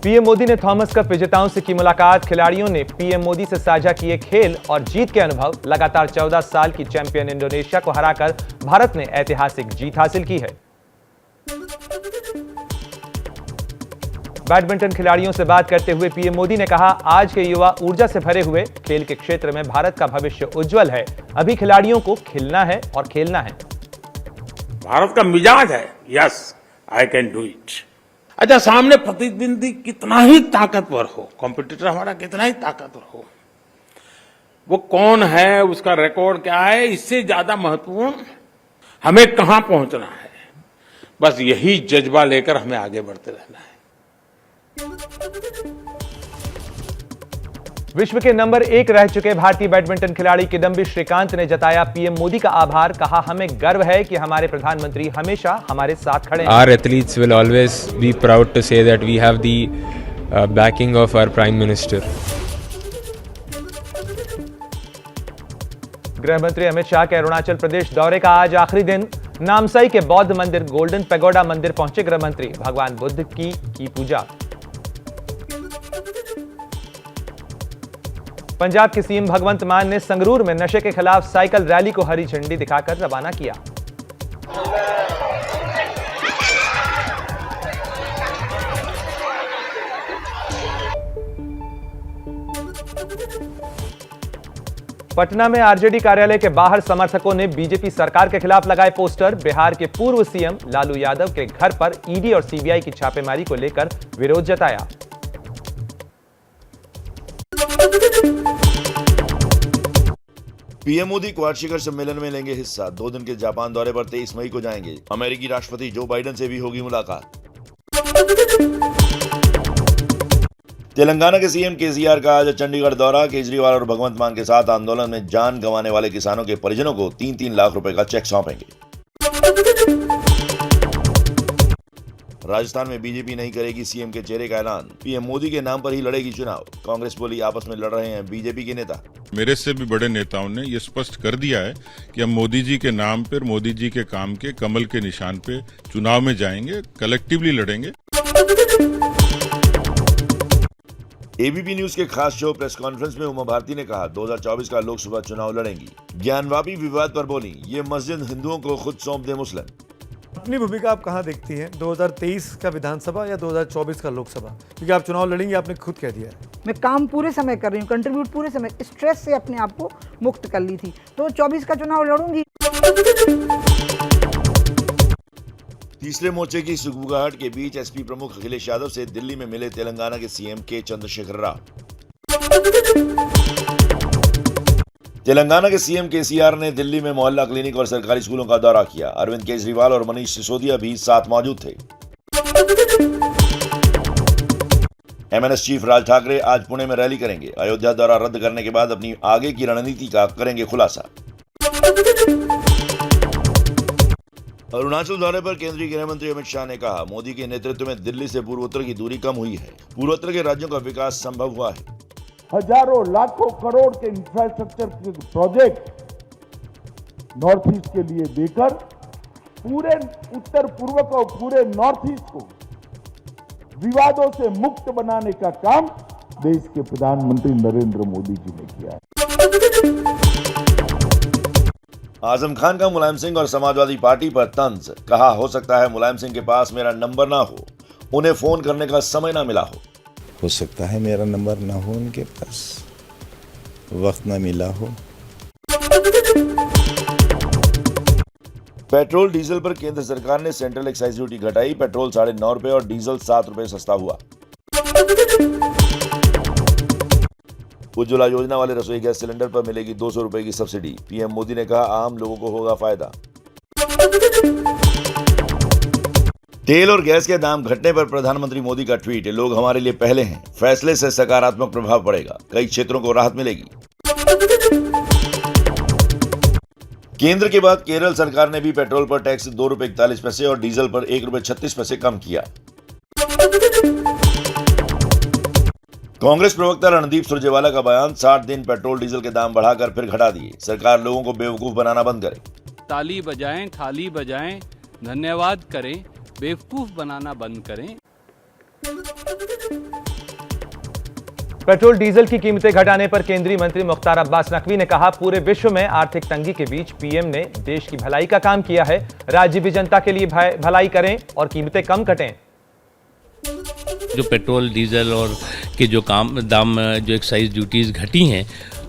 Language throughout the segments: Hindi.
पीएम मोदी ने थॉमस कप विजेताओं से की मुलाकात। खिलाड़ियों ने पीएम मोदी से साझा किए खेल और जीत के अनुभव। लगातार 14 साल की चैंपियन इंडोनेशिया को हराकर भारत ने ऐतिहासिक जीत हासिल की है। बैडमिंटन खिलाड़ियों से बात करते हुए पीएम मोदी ने कहा, आज के युवा ऊर्जा से भरे हुए, खेल के क्षेत्र में भारत का भविष्य उज्जवल है। अभी खिलाड़ियों को खिलना है और खेलना है। भारत का मिजाज है, yes I can do it. अच्छा, सामने प्रतिद्वंदी कितना ही ताकतवर हो, कॉम्पिटिटर हमारा कितना ही ताकतवर हो, वो कौन है, उसका रिकॉर्ड क्या है, इससे ज्यादा महत्वपूर्ण हमें कहां पहुंचना है। बस यही जज्बा लेकर हमें आगे बढ़ते रहना है। विश्व के नंबर 1 रह चुके भारतीय बैडमिंटन खिलाड़ी किदम्बी श्रीकांत ने जताया पीएम मोदी का आभार। कहा, हमें गर्व है कि हमारे प्रधानमंत्री हमेशा हमारे साथ खड़े हैं। Our athletes will always be proud to say that we have the backing of our Prime Minister. गृह मंत्री अमित शाह के अरुणाचल प्रदेश दौरे का आज आखिरी दिन। नामसाई के बौद्ध मंदिर गोल्डन पैगोडा मंदिर पहुंचे गृह मंत्री। भगवान बुद्ध की पूजा। पंजाब के सीएम भगवंत मान ने संगरूर में नशे के खिलाफ साइकिल रैली को हरी झंडी दिखाकर रवाना किया। पटना में आरजेडी कार्यालय के बाहर समर्थकों ने बीजेपी सरकार के खिलाफ लगाए पोस्टर। बिहार के पूर्व सीएम लालू यादव के घर पर ईडी और सीबीआई की छापेमारी को लेकर विरोध जताया। पीएम मोदी क्वाड शिखर सम्मेलन में लेंगे हिस्सा। 2 दिन के जापान दौरे पर 23 मई को जाएंगे। अमेरिकी राष्ट्रपति जो बाइडेन से भी होगी मुलाकात। तेलंगाना के सीएम केसीआर का आज चंडीगढ़ दौरा। केजरीवाल और भगवंत मान के साथ आंदोलन में जान गंवाने वाले किसानों के परिजनों को 3-3 लाख रुपए का चेक सौंपेंगे। राजस्थान में बीजेपी नहीं करेगी सीएम के चेहरे का ऐलान। पीएम मोदी के नाम पर ही लड़ेगी चुनाव। कांग्रेस बोली, आपस में लड़ रहे हैं बीजेपी के नेता। मेरे से भी बड़े नेताओं ने यह स्पष्ट कर दिया है कि हम मोदी जी के नाम पर, मोदी जी के काम के कमल के निशान पे चुनाव में जाएंगे, कलेक्टिवली लड़ेंगे। एबीपी न्यूज के खास शो प्रेस कॉन्फ्रेंस में उमा भारती ने कहा, 2024 का लोकसभा चुनाव लड़ेंगी। ज्ञानवापी विवाद पर बोली, ये मस्जिद हिंदुओं को खुद सौंप दे मुस्लिम। अपनी भूमिका आप कहां देखती हैं, 2023 का विधानसभा या 2024 का लोकसभा? क्योंकि आप चुनाव लड़ेंगे, आपने खुद कह दिया है। मैं काम पूरे समय कर रही हूँ, कंट्रीब्यूट पूरे समय, स्ट्रेस से अपने आप को मुक्त कर ली थी, तो 24 का चुनाव लड़ूंगी। तीसरे मोर्चे की सुगबुगाहट के बीच एसपी प्रमुख अखिलेश यादव से दिल्ली में मिले तेलंगाना के सीएम के चंद्रशेखर राव। तेलंगाना के सीएम केसीआर ने दिल्ली में मोहल्ला क्लिनिक और सरकारी स्कूलों का दौरा किया। अरविंद केजरीवाल और मनीष सिसोदिया भी साथ मौजूद थे। एमएनएस चीफ राज ठाकरे आज पुणे में रैली करेंगे। अयोध्या दौरा रद्द करने के बाद अपनी आगे की रणनीति का करेंगे खुलासा। अरुणाचल दौरे पर केंद्रीय गृह मंत्री अमित शाह ने कहा, मोदी के नेतृत्व में दिल्ली से पूर्वोत्तर की दूरी कम हुई है। पूर्वोत्तर के राज्यों का विकास संभव हुआ है। हजारों लाखों करोड़ के इंफ्रास्ट्रक्चर के प्रोजेक्ट नॉर्थ ईस्ट के लिए देकर पूरे उत्तर पूर्व को, पूरे नॉर्थ ईस्ट को विवादों से मुक्त बनाने का काम देश के प्रधानमंत्री नरेंद्र मोदी जी ने किया है। आजम खान का मुलायम सिंह और समाजवादी पार्टी पर तंज। कहा, हो सकता है मुलायम सिंह के पास मेरा नंबर ना हो, उन्हें फोन करने का समय ना मिला हो सकता है मेरा नंबर ना हो, उनके पास वक्त ना मिला हो। पेट्रोल डीजल पर केंद्र सरकार ने सेंट्रल एक्साइज ड्यूटी घटाई। पेट्रोल 9.5 रुपए और डीजल 7 रुपए सस्ता हुआ। उज्ज्वला योजना वाले रसोई गैस सिलेंडर पर मिलेगी 200 रुपए की सब्सिडी। पीएम मोदी ने कहा, आम लोगों को होगा फायदा। तेल और गैस के दाम घटने पर प्रधानमंत्री मोदी का ट्वीट, लोग हमारे लिए पहले हैं, फैसले से सकारात्मक प्रभाव पड़ेगा, कई क्षेत्रों को राहत मिलेगी। केंद्र के बाद केरल सरकार ने भी पेट्रोल पर टैक्स 2 रुपए 41 पैसे और डीजल पर 1 रुपए 36 पैसे कम किया। कांग्रेस प्रवक्ता रणदीप सुरजेवाला का बयान, 60 दिन पेट्रोल डीजल के दाम बढ़ाकर फिर घटा दिए। सरकार लोगों को बेवकूफ बनाना बंद करे। ताली बजाएं, थाली बजाएं, धन्यवाद करें, बेवकूफ बनाना बंद करें। पेट्रोल डीजल की कीमतें घटाने पर केंद्रीय मंत्री मुख्तार अब्बास नकवी ने कहा, पूरे विश्व में आर्थिक तंगी के बीच पीएम ने देश की भलाई का काम किया है। राज्य भी जनता के लिए भलाई करें और कीमतें कम कटें। जो पेट्रोल डीजल और के जो दाम जो एक्साइज ड्यूटीज घटी हैं,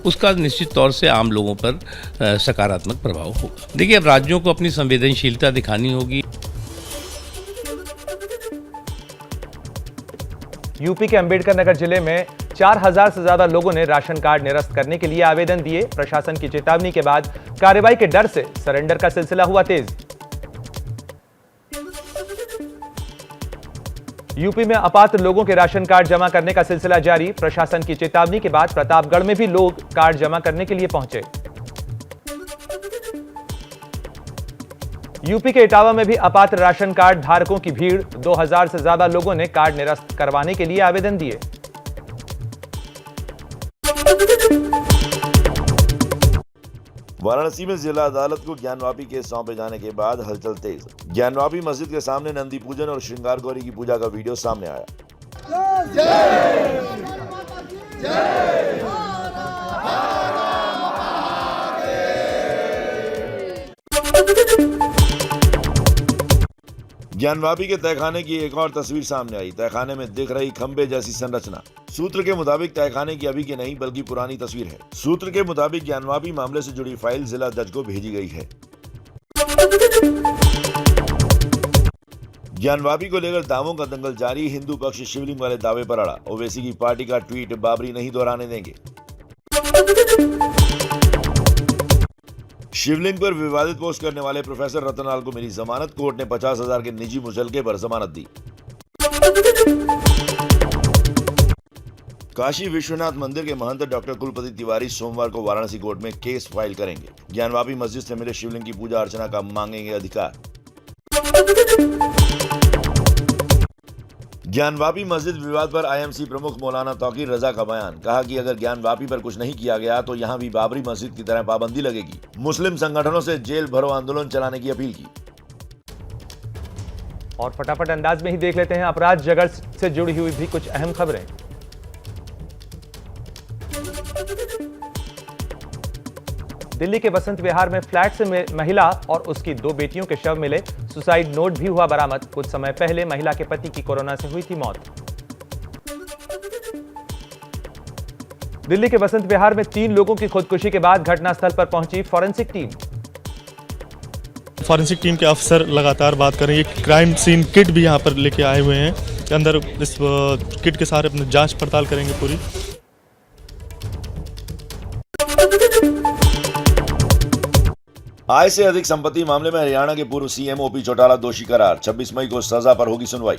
उसका निश्चित तौर से आम लोगों पर सकारात्मक प्रभाव होगा। देखिए, अब राज्यों को अपनी संवेदनशीलता दिखानी होगी। यूपी के अंबेडकर नगर जिले में 4000 से ज्यादा लोगों ने राशन कार्ड निरस्त करने के लिए आवेदन दिए। प्रशासन की चेतावनी के बाद कार्रवाई के डर से सरेंडर का सिलसिला हुआ तेज। यूपी में अपात्र लोगों के राशन कार्ड जमा करने का सिलसिला जारी। प्रशासन की चेतावनी के बाद प्रतापगढ़ में भी लोग कार्ड जमा करने के लिए पहुंचे। यूपी के इटावा में भी अपात्र राशन कार्ड धारकों की भीड़। 2000 से ज्यादा लोगों ने कार्ड निरस्त करवाने के लिए आवेदन दिए। वाराणसी में जिला अदालत को ज्ञानवापी केस सौंपे जाने के बाद हलचल तेज। ज्ञानवापी मस्जिद के सामने नंदी पूजन और श्रृंगार गौरी की पूजा का वीडियो सामने आया। ज्ञानवापी के तहखाने की एक और तस्वीर सामने आई। तहखाने में दिख रही खंबे जैसी संरचना। सूत्र के मुताबिक तहखाने की अभी की नहीं बल्कि पुरानी तस्वीर है। सूत्र के मुताबिक ज्ञानवापी मामले से जुड़ी फाइल जिला जज को भेजी गई है। ज्ञानवापी को लेकर दावों का दंगल जारी। हिंदू पक्ष शिवलिंग वाले दावे पर अड़ा। ओवैसी की पार्टी का ट्वीट, बाबरी नहीं दोहराने देंगे। शिवलिंग पर विवादित पोस्ट करने वाले प्रोफेसर रतनलाल को मिली जमानत। कोर्ट ने 50,000 के निजी मुचलके पर जमानत दी। काशी विश्वनाथ मंदिर के महंत डॉक्टर कुलपति तिवारी सोमवार को वाराणसी कोर्ट में केस फाइल करेंगे। ज्ञानवापी मस्जिद से मिले शिवलिंग की पूजा अर्चना का मांगेंगे अधिकार। ज्ञानवापी मस्जिद विवाद पर आईएमसी प्रमुख मौलाना तौकीर रजा का बयान। कहा कि अगर ज्ञानवापी पर कुछ नहीं किया गया तो यहां भी बाबरी मस्जिद की तरह पाबंदी लगेगी। मुस्लिम संगठनों से जेल भरो आंदोलन चलाने की अपील की। और फटाफट अंदाज में ही देख लेते हैं अपराध जगत से जुड़ी हुई भी कुछ अहम खबरें। दिल्ली के बसंत विहार में फ्लैट से महिला और उसकी 2 बेटियों के शव मिले। सुसाइड नोट भी हुआ बरामद। कुछ समय पहले महिला के पति की कोरोना से हुई थी मौत। दिल्ली के बसंत विहार में 3 लोगों की खुदकुशी के बाद घटनास्थल पर पहुंची फॉरेंसिक टीम। फॉरेंसिक टीम के अफसर लगातार बात कर रहे हैं। क्राइम सीन किट भी यहां पर लेके आए हुए हैं। अंदर इस किट के सारे अपनी जांच पड़ताल करेंगे पूरी। आय से अधिक संपत्ति मामले में हरियाणा के पूर्व सीएम ओपी चौटाला दोषी करार। 26 मई को सजा पर होगी सुनवाई।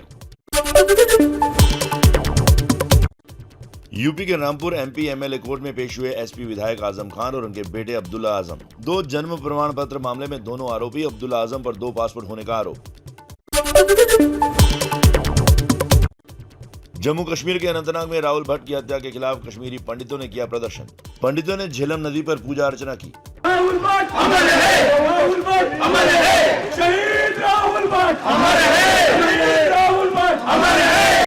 यूपी के रामपुर एमपी एमएलए कोर्ट में पेश हुए एसपी विधायक आजम खान और उनके बेटे अब्दुल्ला आजम। 2 जन्म प्रमाण पत्र मामले में दोनों आरोपी। अब्दुल्ला आजम पर 2 पासपोर्ट होने का आरोप। जम्मू कश्मीर के अनंतनाग में राहुल भट्ट की हत्या के खिलाफ कश्मीरी पंडितों ने किया प्रदर्शन। पंडितों ने झेलम नदी पर पूजा अर्चना की। राहुल भट्ट अमर रहे, राहुल भट्ट अमर रहे, शहीद राहुल भट्ट अमर रहे, शहीद राहुल भट्ट अमर रहे।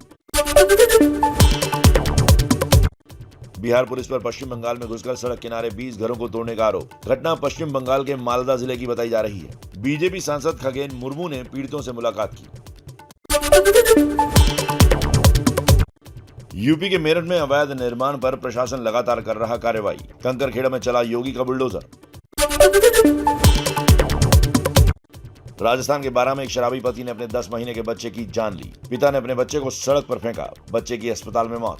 बिहार पुलिस पर पश्चिम बंगाल में घुसकर सड़क किनारे 20 घरों को तोड़ने का आरोप। घटना पश्चिम बंगाल के मालदा जिले की बताई जा रही है। बीजेपी सांसद खगेन मुर्मू ने पीड़ितों से मुलाकात की। यूपी के मेरठ में अवैध निर्माण पर प्रशासन लगातार कर रहा कार्रवाई। कंकरखेड़ा में चला योगी का बुलडोजर। राजस्थान के 12 में एक शराबी पति ने अपने 10 महीने के बच्चे की जान ली। पिता ने अपने बच्चे को सड़क पर फेंका। बच्चे की अस्पताल में मौत।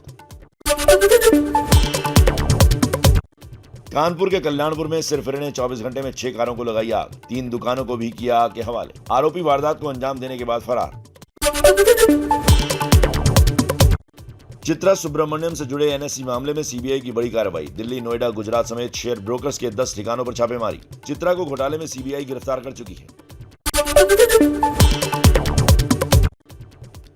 कानपुर के कल्याणपुर में सिरफिरे ने 24 घंटे में 6 कारों को लगाई आग। 3 दुकानों को भी किया आग के हवाले। आरोपी वारदात को अंजाम देने के बाद फरार। चित्रा सुब्रमण्यम से जुड़े एनएससी मामले में सीबीआई की बड़ी कार्रवाई। दिल्ली, नोएडा, गुजरात समेत शेयर ब्रोकर्स के 10 ठिकानों पर छापेमारी। चित्रा को घोटाले में सीबीआई गिरफ्तार कर चुकी है।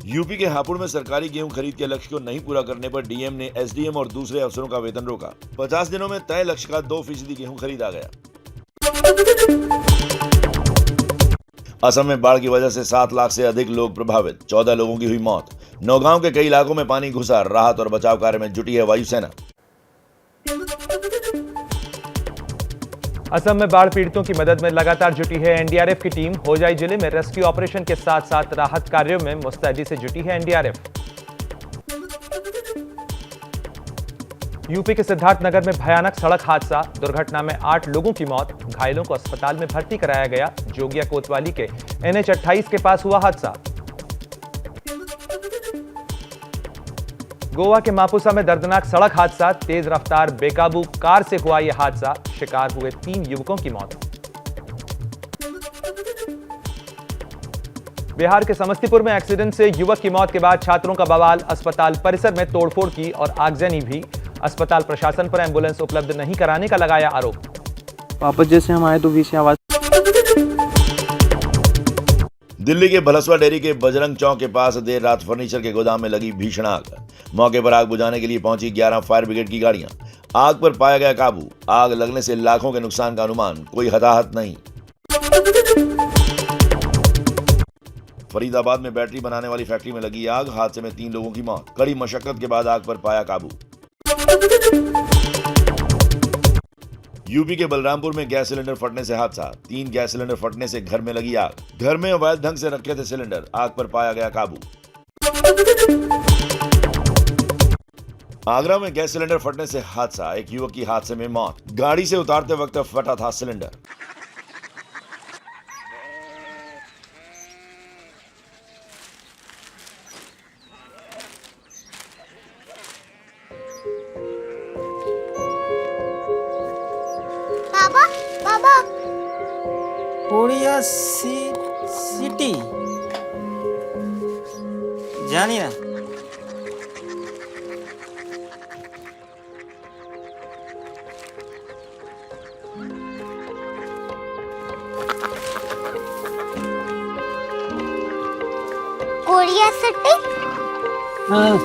यूपी के हापुड़ में सरकारी गेहूं खरीद के लक्ष्य को नहीं पूरा करने पर डीएम ने एसडीएम और दूसरे अफसरों का वेतन रोका। 50 दिनों में तय लक्ष्य का 2% गेहूं खरीदा गया। असम में बाढ़ की वजह से 7 लाख से अधिक लोग प्रभावित, 14 लोगों की हुई मौत। नौगांव के कई इलाकों में पानी घुसा, राहत और बचाव कार्य में जुटी है वायुसेना। असम में बाढ़ पीड़ितों की मदद में लगातार जुटी है एनडीआरएफ की टीम। होजाई जिले में रेस्क्यू ऑपरेशन के साथ साथ राहत कार्यों में मुस्तैदी से जुटी है एनडीआरएफ। यूपी के सिद्धार्थनगर में भयानक सड़क हादसा, दुर्घटना में 8 लोगों की मौत, घायलों को अस्पताल में भर्ती कराया गया। जोगिया कोतवाली के NH 28 के पास हुआ हादसा। गोवा के मापुसा में दर्दनाक सड़क हादसा, तेज रफ्तार बेकाबू कार से हुआ यह हादसा, शिकार हुए 3 युवकों की मौत। बिहार के समस्तीपुर में एक्सीडेंट से युवक की मौत के बाद छात्रों का बवाल, अस्पताल परिसर में तोड़फोड़ की और आगजनी भी। अस्पताल प्रशासन पर एम्बुलेंस उपलब्ध नहीं कराने का लगाया आरोप। वापस जैसे हम आए तो बीच आवाज। दिल्ली के भलसवा डेयरी के बजरंग चौक के पास देर रात फर्नीचर के गोदाम में लगी भीषण आग। मौके पर आग बुझाने के लिए पहुंची 11 फायर ब्रिगेड की गाड़ियां। आग पर पाया गया काबू। आग लगने से लाखों के नुकसान का अनुमान, कोई हताहत नहीं। फरीदाबाद में बैटरी बनाने वाली फैक्ट्री में लगी आग, हादसे में 3 लोगों की मौत। कड़ी मशक्कत के बाद आग पर पाया काबू। यूपी के बलरामपुर में गैस सिलेंडर फटने से हादसा, 3 गैस सिलेंडर फटने से घर में लगी आग। घर में अवैध ढंग से रखे थे सिलेंडर, आग पर पाया गया काबू। आगरा में गैस सिलेंडर फटने से हादसा, एक युवक की हादसे में मौत। गाड़ी से उतारते वक्त फटा था सिलेंडर। कोरिया सिटी जानी ना। Korea city? हाँ।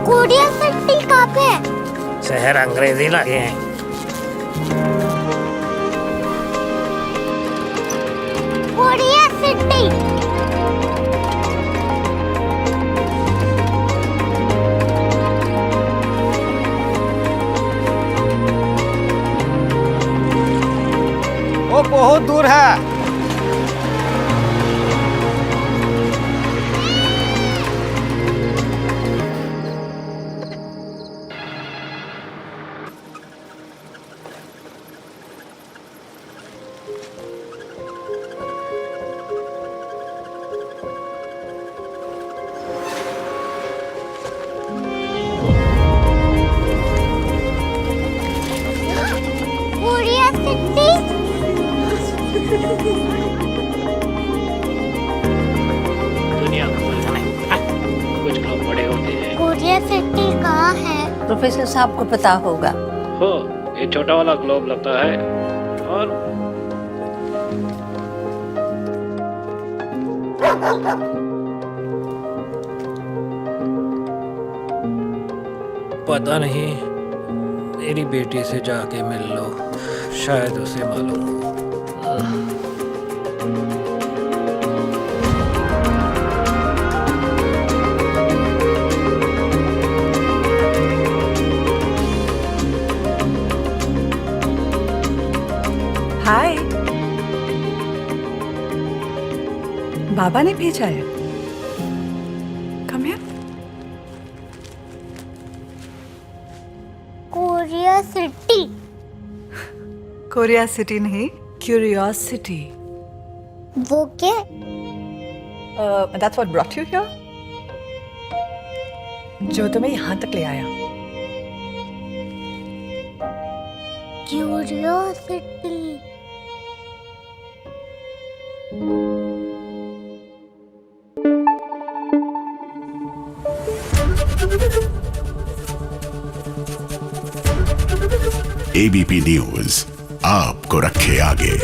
कोरिया सिटी कहाँ पे है? शहर अंग्रेजी लगे हैं। Korea city. वो बहुत दूर है। Korea city. दुनिया कुछ लोग बड़े होते हैं। कोरिया सिटी कहाँ है? प्रोफेसर साहब को पता होगा। हो, ये छोटा वाला ग्लोब लगता है और पता नहीं, मेरी बेटी से जाके मिल लो, शायद उसे मालूम हो। हाय, बाबा ने भेजा है। Come here. Korea city. Korea city नहीं, क्यूरियोसिटी। वो क्या? That's what brought you here? जो तुम्हें यहाँ तक ले आया। क्यूरियोसिटी। ABP न्यूज आपको रखे आगे।